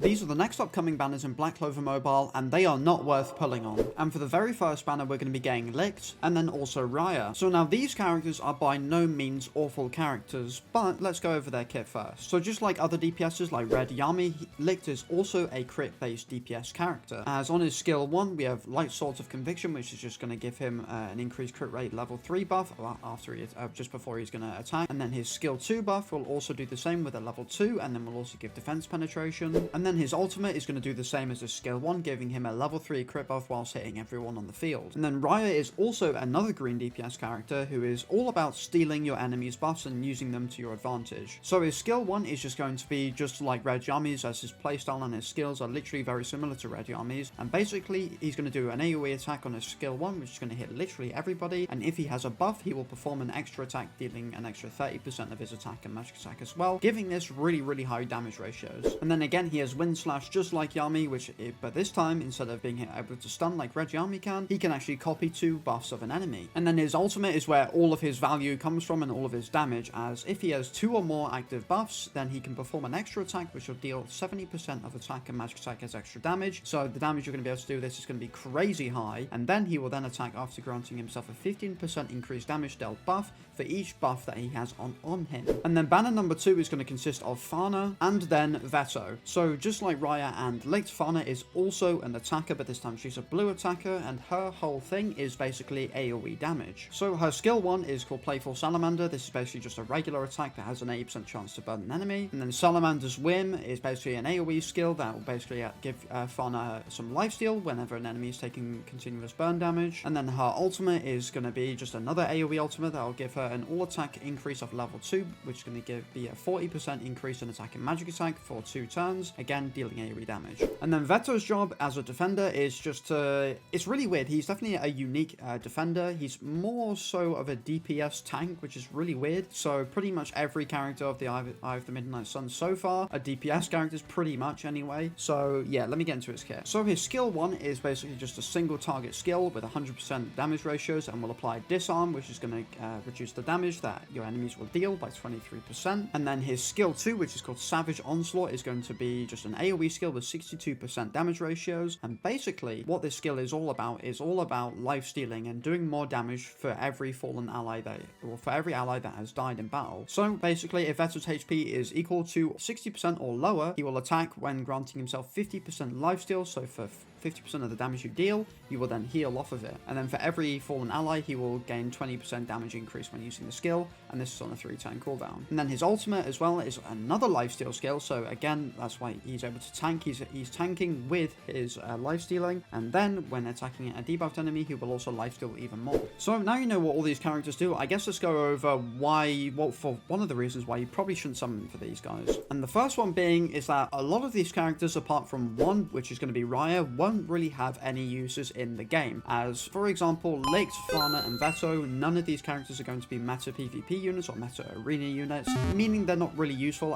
These are the next upcoming banners in Black Clover Mobile, and they are not worth pulling on. And for the very first banner, we're going to be getting Licht, and then also Raya. So now these characters are by no means awful characters, but let's go over their kit first. So just like other DPSs like Red Yami, Licht is also a crit-based DPS character. As on his skill 1, we have Light Swords of Conviction, which is just going to give him an increased crit rate level 3 buff after just before he's going to attack. And then his skill 2 buff will also do the same with a level 2, and then will also give defense penetration. And then his ultimate is going to do the same as his skill 1, giving him a level 3 crit buff whilst hitting everyone on the field. And then Raya is also another green DPS character who is all about stealing your enemy's buffs and using them to your advantage. So his skill 1 is just going to be just like Red Yami's, as his playstyle and his skills are literally very similar to Red Yami's. And basically, he's going to do an AoE attack on his skill 1, which is going to hit literally everybody. And if he has a buff, he will perform an extra attack, dealing an extra 30% of his attack and magic attack as well, giving this really high damage ratios. And then again, he has Wind Slash just like Yami, but this time, instead of being able to stun like Red Yami can, he can actually copy 2 buffs of an enemy. And then his ultimate is where all of his value comes from and all of his damage, as if he has 2 or more active buffs, then he can perform an extra attack which will deal 70% of attack and magic attack as extra damage. So the damage you're going to be able to do with this is going to be crazy high, and then he will then attack after granting himself a 15% increased damage dealt buff for each buff that he has on him. And then banner number 2 is going to consist of Fauna and then Veto. So just like Raya and Licht, Fauna is also an attacker, but this time she's a blue attacker, and her whole thing is basically AoE damage. So her skill 1 is called Playful Salamander. This is basically just a regular attack that has an 80% chance to burn an enemy. And then Salamander's Whim is basically an AoE skill that will basically give Fauna some lifesteal whenever an enemy is taking continuous burn damage. And then her ultimate is going to be just another AoE ultimate that will give her an all attack increase of level 2, which is going to be a 40% increase in attack and magic attack for 2 turns, again dealing AoE damage. And then Veto's job as a defender is just to... It's really weird. He's definitely a unique defender. He's more so of a DPS tank, which is really weird. So pretty much every character of the Eye of the Midnight Sun so far are DPS characters, pretty much anyway. So yeah, let me get into his kit. So his skill 1 is basically just a single target skill with 100% damage ratios, and will apply Disarm, which is going to reduce the damage that your enemies will deal by 23%. And then his skill 2, which is called Savage Onslaught, is going to be just an AoE skill with 62% damage ratios. And basically what this skill is all about life stealing and doing more damage for every fallen ally for every ally that has died in battle. So basically, if Veto's HP is equal to 60% or lower, he will attack when granting himself 50% lifesteal. So for 50% of the damage you deal, you will then heal off of it. And then for every fallen ally, he will gain 20% damage increase when using the skill, and this is on a 3-turn cooldown. And then his ultimate as well is another lifesteal skill, so again, that's why he's able to tank. He's tanking with his lifestealing, and then when attacking a debuffed enemy, he will also lifesteal even more. So now you know what all these characters do, I guess let's go over for one of the reasons why you probably shouldn't summon for these guys. And the first one being is that a lot of these characters, apart from one, which is going to be Raya, won't really have any uses in the game. As for example, Licht, Fauna, and Veto, none of these characters are going to be meta PvP units or meta arena units, meaning they're not really useful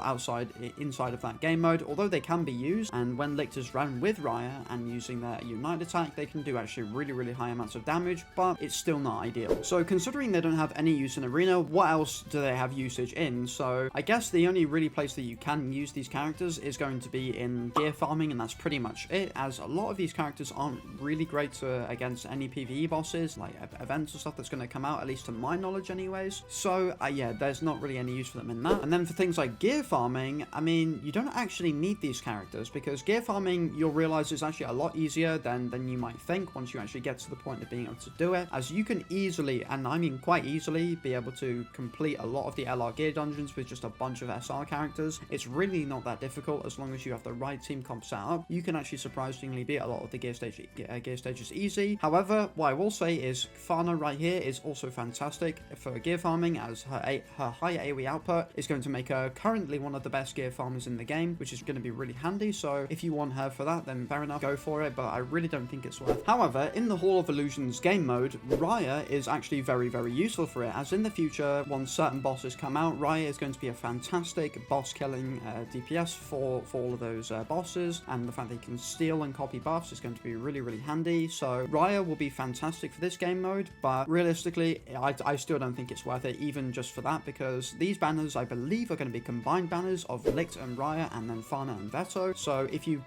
inside of that game mode, although they can be used. And when Licht is run with Raya and using their Unite attack, they can do actually really high amounts of damage, but it's still not ideal. So considering they don't have any use in arena, what else do they have usage in? So I guess the only really place that you can use these characters is going to be in gear farming, and that's pretty much it, as a lot of these characters aren't really great against any PvE bosses, like events or stuff that's going to come out, at least to my knowledge anyways. So yeah, there's not really any use for them in that. And then for things like gear farming, I mean, you don't actually need these characters, because gear farming, you'll realize, is actually a lot easier than you might think once you actually get to the point of being able to do it, as you can easily, and I mean quite easily, be able to complete a lot of the LR gear dungeons with just a bunch of SR characters. It's really not that difficult as long as you have the right team comp set up. You can actually surprisingly beat a lot of the gear stages easy. However, what I will say is Fauna right here is also fantastic for gear farming, as her high AoE output is going to make her currently one of the best gear farmers in the game, which is going to be really handy. So if you want her for that, then fair enough, go for it, but I really don't think it's worth. However, in the Hall of Illusions game mode, Raya is actually very useful for it, as in the future, once certain bosses come out, Raya is going to be a fantastic boss killing DPS for all of those bosses, and the fact that he can steal and copy buffs buffs is going to be really, really handy. So Raya will be fantastic for this game mode, but realistically, I still don't think it's worth it, even just for that, because these banners, I believe, are going to be combined banners of Licht and Raya, and then Fana and Veto. So if you're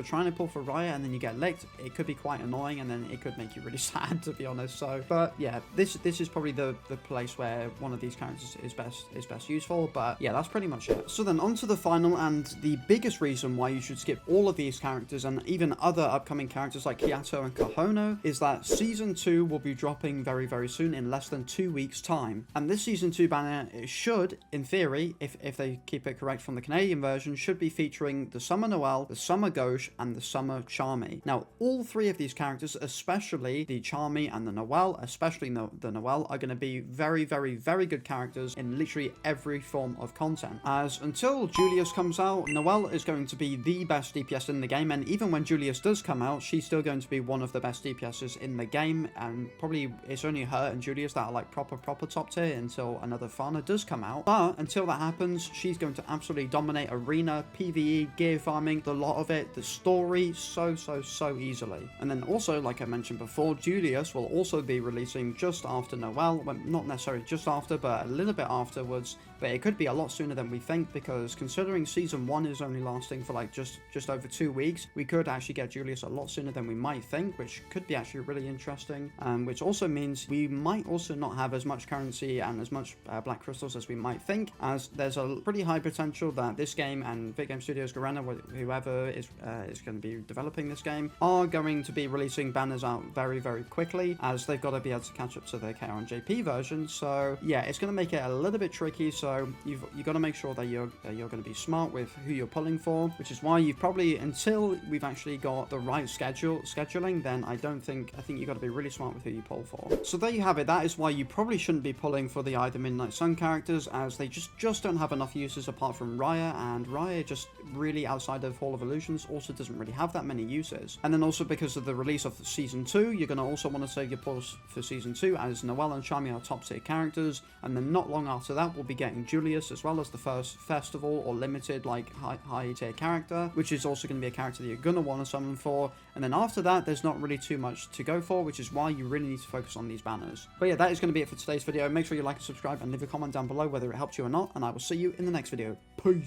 trying to pull for Raya and then you get Licht, it could be quite annoying, and then it could make you really sad, to be honest. So, but yeah, this is probably the place where one of these characters is best useful. But yeah, that's pretty much it. So then on to the final and the biggest reason why you should skip all of these characters and even other upcoming characters like Kiato and Kahono is that Season 2 will be dropping very, very soon, in less than 2 weeks' time. And this Season 2 banner, it should, in theory, if they keep it correct from the Canadian version, should be featuring the Summer Noelle, the Summer Gauche, and the Summer Charmy. Now, all three of these characters, especially the Charmy and the Noelle, especially the Noelle, are going to be very, very, very good characters in literally every form of content. As until Julius comes out, Noelle is going to be the best DPS in the game, and even when Julius does come out, she's still going to be one of the best DPSs in the game, and probably it's only her and Julius that are like proper top tier until another Fana does come out. But until that happens, she's going to absolutely dominate arena, PvE, gear farming, the lot of it, the story, so easily. And then also, like I mentioned before, Julius will also be releasing just after Noelle, well, not necessarily just after, but a little bit afterwards, but it could be a lot sooner than we think, because considering Season 1 is only lasting for like just over 2 weeks, we could actually get Julius a lot sooner than we might think, which could be actually really interesting, which also means we might also not have as much currency and as much black crystals as we might think, as there's a pretty high potential that this game and Big Game Studios, Garena, whoever is going to be developing this game, are going to be releasing banners out very, very quickly, as they've got to be able to catch up to their KRNJP version. So yeah, it's going to make it a little bit tricky, so you've got to make sure that you're going to be smart with who you're pulling for, which is why you've probably, until we've actually got the right scheduling, then I think you've got to be really smart with who you pull for. So there you have it. That is why you probably shouldn't be pulling for the either Midnight Sun characters, as they just don't have enough uses apart from Raya, and Raya just really, outside of Hall of Illusions, also doesn't really have that many uses. And then also because of the release of Season 2, you're going to also want to save your pulls for Season 2, as Noelle and Charmy are top tier characters, and then not long after that we'll be getting Julius, as well as the first festival or limited like high tier character, which is also going to be a character that you're going to want to summon for. And then after that, there's not really too much to go for, which is why you really need to focus on these banners. But yeah, that is going to be it for today's video. Make sure you like and subscribe and leave a comment down below whether it helped you or not, and I will see you in the next video. Peace!